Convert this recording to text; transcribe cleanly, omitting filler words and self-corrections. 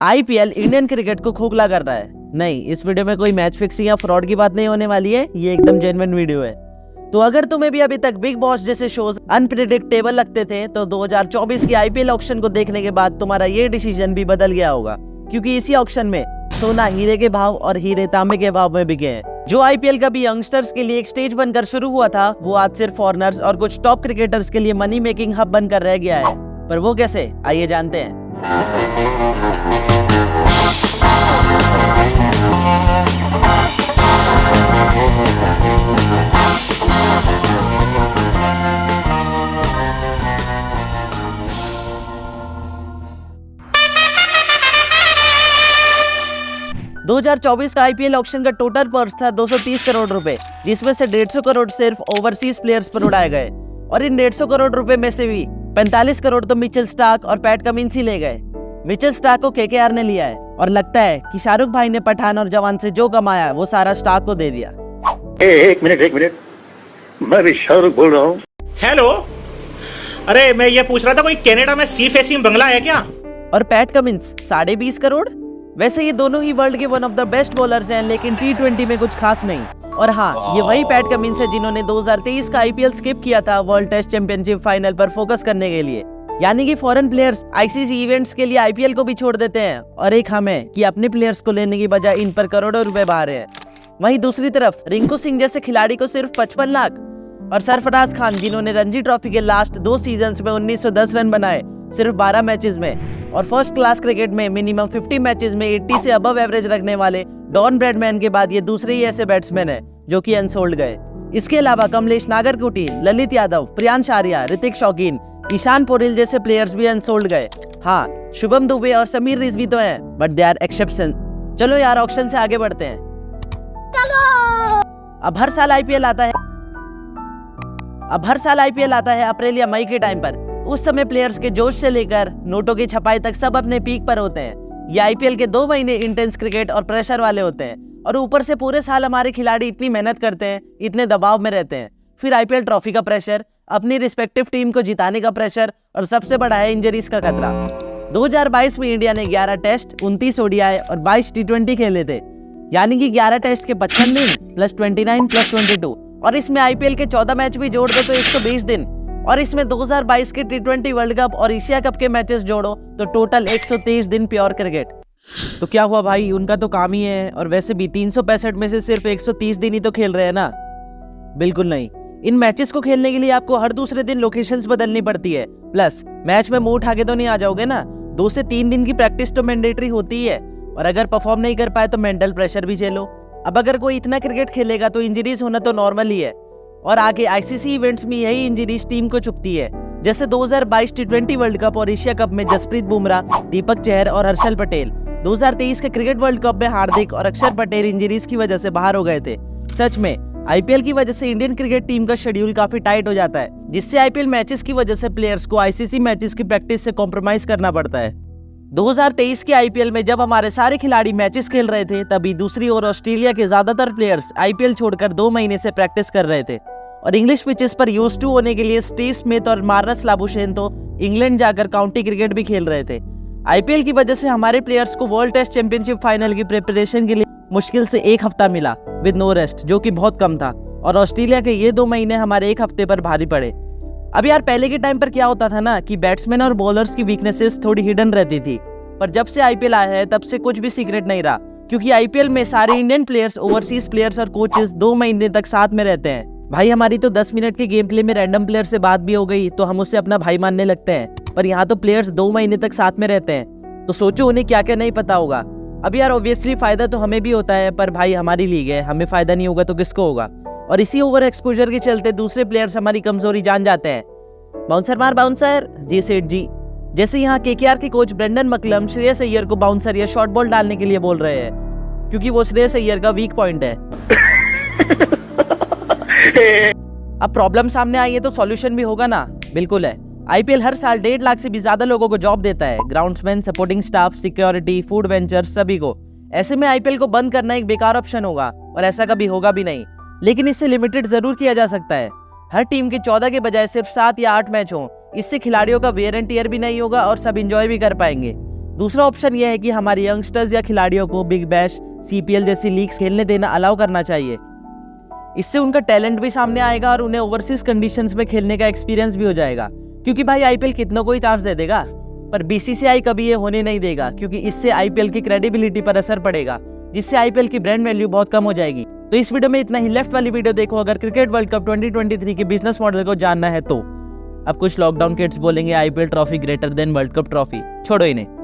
IPL Indian cricket को खोखला कर रहा है। नहीं, इस वीडियो में कोई मैच फिक्सिंग या फ्रॉड की बात नहीं होने वाली है। ये एकदम जेन्युइन वीडियो है। तो अगर तुम्हें भी अभी तक बिग बॉस जैसे शोज अनप्रेडिक्टेबल लगते थे तो 2024 की आईपीएल ऑक्शन को देखने के बाद तुम्हारा ये डिसीजन भी बदल गया होगा, क्योंकि इसी ऑक्शन में सोना हीरे के भाव और हीरे तांबे के भाव में बिके हैं। जो आईपीएल कभी यंगस्टर्स के लिए एक स्टेज बनकर शुरू हुआ था, वो आज सिर्फ फॉरेनर्स और कुछ टॉप क्रिकेटर्स के लिए मनी मेकिंग हब बनकर रह गया है। पर वो कैसे, आइए जानते हैं। 2024 का आईपीएल ऑक्शन का टोटल पर्स था 230 करोड़ रुपए, जिसमें से 150 करोड़ सिर्फ ओवरसीज प्लेयर्स पर उड़ाए गए। और इन 150 करोड़ रुपए में से भी 45 करोड़ तो मिचेल स्टार्क और पैट कमिंस ही ले गए। मिचेल स्टार्क को केकेआर ने लिया है और लगता है कि शाहरुख भाई ने पठान और जवान से जो कमाया वो सारा स्टार्क को दे दिया। एक मिनट, मैं भी शाहरुख बोल रहा हूँ। हेलो, अरे मैं ये पूछ रहा था कोई कनाडा में सी फेसिंग बंगला है क्या? और पैट कमिंस 20.5 करोड़। वैसे ये दोनों ही वर्ल्ड के one of the best bowlers हैं, लेकिन T20 में कुछ खास नहीं। और हाँ, ये वही पैट कमिंस है जिन्होंने 2023 का आईपीएल स्किप किया था वर्ल्ड टेस्ट चैंपियनशिप फाइनल पर फोकस करने के लिए। यानी कि फॉरेन प्लेयर्स आईसीसी इवेंट्स के लिए आईपीएल को भी छोड़ देते हैं, और एक हम है कि अपने प्लेयर्स को लेने की बजाय इन पर करोड़ों रुपए बहा रहे हैं। वहीं दूसरी तरफ रिंकू सिंह जैसे खिलाड़ी को सिर्फ 55 लाख, और सरफराज खान जिन्होंने रणजी ट्रॉफी के लास्ट 2 सीजन्स में 1910 रन बनाए सिर्फ 12 मैचेस में, और फर्स्ट क्लास क्रिकेट में मिनिमम 50 मैचेस में 80 से अबव एवरेज रखने वाले डॉन ब्रैडमैन के बाद ये दूसरे ही ऐसे बैट्समैन हैं जो कि अनसोल्ड गए। इसके अलावा कमलेश नागरकोटी, ललित यादव, प्रियांश आर्या, ऋतिक शौकीन, ईशान पोरिल जैसे प्लेयर्स भी अनसोल्ड गए। हाँ, शुभम दुबे और समीर रिजवी तो हैं, बट दे आर एक्सेप्शन। चलो यार, ऑक्शन से आगे बढ़ते हैं। चलो। अब हर साल आईपीएल आता है अप्रैल या मई के टाइम पर। उस समय प्लेयर्स के जोश से लेकर नोटों की छपाई तक सब अपने पीक पर होते हैं। ये आईपीएल के 2 महीने इंटेंस क्रिकेट और प्रेशर वाले होते हैं, और ऊपर से पूरे साल हमारे खिलाड़ी इतनी मेहनत करते हैं, इतने दबाव में रहते हैं। फिर आईपीएल ट्रॉफी का प्रेशर, अपनी रिस्पेक्टिव टीम को जिताने का प्रेशर, और सबसे बड़ा है इंजरीज का खतरा। 2022 में इंडिया ने 11 टेस्ट, 29 ओडीआई और 22 T20 खेले थे। यानी कि 11 टेस्ट के 55 दिन प्लस 29 प्लस 22, और इसमें आईपीएल के 14 मैच भी जोड़ दो तो 120 दिन, और इसमें 2022 के T20 वर्ल्ड कप और एशिया कप के मैचेस जोड़ो तो टोटल 123 दिन प्योर क्रिकेट। तो क्या हुआ भाई, उनका तो काम ही है। और वैसे भी 365 में से सिर्फ 130 दिन ही तो खेल रहे हैं ना। बिल्कुल नहीं, इन मैचेस को खेलने के लिए आपको हर दूसरे दिन लोकेशंस बदलनी पड़ती है। प्लस मैच में मुंह उठा के तो नहीं आ जाओगे ना। 2 से 3 दिन की प्रैक्टिस तो मैंडेटरी होती है, और अगर परफॉर्म नहीं कर पाए तो मेंटल प्रेशर भी झेलो। अब अगर कोई इतना क्रिकेट खेलेगा तो इंजरीज होना तो नॉर्मल ही है, और आगे आईसीसी इवेंट्स में यही इंजरीज टीम को चुभती है। जैसे 2022 T20 वर्ल्ड कप और एशिया कप में जसप्रीत बुमराह, दीपक चहर और हर्षल पटेल। 2023 के क्रिकेट वर्ल्ड कप में हार्दिक और अक्षर पटेल इंजरीज की वजह से बाहर हो गए थे। सच में आईपीएल की वजह से इंडियन क्रिकेट टीम का शेड्यूल काफी टाइट हो जाता है, जिससे आईपीएल मैचेस की वजह से प्लेयर्स को आईसीसी मैचेस की प्रैक्टिस से कॉम्प्रोमाइज करना पड़ता है। 2023 के आईपीएल में जब हमारे सारे खिलाड़ी मैचेस खेल रहे थे, तभी दूसरी ओर ऑस्ट्रेलिया के ज्यादातर प्लेयर्स आईपीएल छोड़कर 2 महीने से प्रैक्टिस कर रहे थे, और इंग्लिश पिचेस पर यूज्ड टू होने के लिए स्टीव स्मिथ और मार्नस लाबुशेन तो इंग्लैंड जाकर काउंटी क्रिकेट भी खेल रहे थे। आईपीएल की वजह से हमारे प्लेयर्स को वर्ल्ड टेस्ट चैंपियनशिप फाइनल की प्रिपरेशन के लिए मुश्किल से 1 हफ्ता मिला विद नो रेस्ट, जो कि बहुत कम था। और ऑस्ट्रेलिया के ये 2 महीने हमारे 1 हफ्ते पर भारी पड़े। अब यार, पहले के टाइम पर क्या होता था ना कि बैट्समैन और बॉलर्स की वीकनेसेस थोड़ी हिडन रहती थी, पर जब से आईपीएल आया है तब से कुछ भी सीक्रेट नहीं रहा, क्योंकि आईपीएल में सारे इंडियन प्लेयर्स, ओवरसीज प्लेयर्स और कोचेस 2 महीने तक साथ में रहते हैं। भाई, हमारी तो 10 मिनट के गेम प्ले में रैंडम प्लेयर से बात भी हो गई तो हम उसे अपना भाई मानने लगते हैं, पर यहाँ तो प्लेयर्स 2 महीने तक साथ में रहते हैं, तो सोचो उन्हें क्या क्या नहीं पता होगा। अब यार, ऑब्वियसली फायदा तो हमें भी होता है, पर भाई हमारी लीग है, हमें फायदा नहीं होगा तो किसको होगा। और इसी ओवर एक्सपोजर के चलते दूसरे प्लेयर्स हमारी कमजोरी जान जाते हैं। बाउंसर मार बाउंसर, जी सेठ जी। जैसे यहाँ केकेआर के coach Brendon McCullum Shreyas Iyer को बाउंसर या शॉर्ट बॉल डालने के लिए बोल रहे हैं, क्योंकि वो श्रेयस अय्यर का वीक पॉइंट है। अब प्रॉब्लम सामने आई है तो सॉल्यूशन भी होगा ना। बिल्कुल है। आईपीएल हर साल 1.5 लाख से भी ज्यादा लोगों को जॉब देता है, groundsman, supporting staff, security, food ventures, सभी को। ऐसे में आईपीएल को बंद करना एक बेकार ऑप्शन होगा, और ऐसा कभी होगा भी नहीं। लेकिन इससे लिमिटेड जरूर किया जा सकता है। हर टीम के 14 के बजाय सिर्फ 7 या 8 मैच हों। इससे खिलाड़ियों का वेयर एंड टियर भी नहीं होगा और सब इंजॉय भी कर पाएंगे। दूसरा ऑप्शन यह है कि हमारे यंगस्टर्स या खिलाड़ियों को बिग बैश, CPL जैसी लीग्स खेलने देना अलाउ करना चाहिए। इससे उनका टैलेंट भी सामने आएगा और उन्हें ओवरसीज कंडीशंस में खेलने का एक्सपीरियंस भी हो जाएगा। क्योंकि भाई IPL कितनों को ही चांस दे देगा, पर BCCI कभी ये होने नहीं देगा, क्योंकि इससे IPL की क्रेडिबिलिटी पर असर पड़ेगा, जिससे IPL की ब्रांड वैल्यू बहुत कम हो जाएगी। तो इस वीडियो में इतना ही। लेफ्ट वाली वीडियो देखो अगर क्रिकेट वर्ल्ड कप 2023 की बिजनेस मॉडल को जानना है तो। अब कुछ लॉकडाउन किड्स बोलेंगे IPL trophy greater than world cup trophy, छोड़ो इन्हें।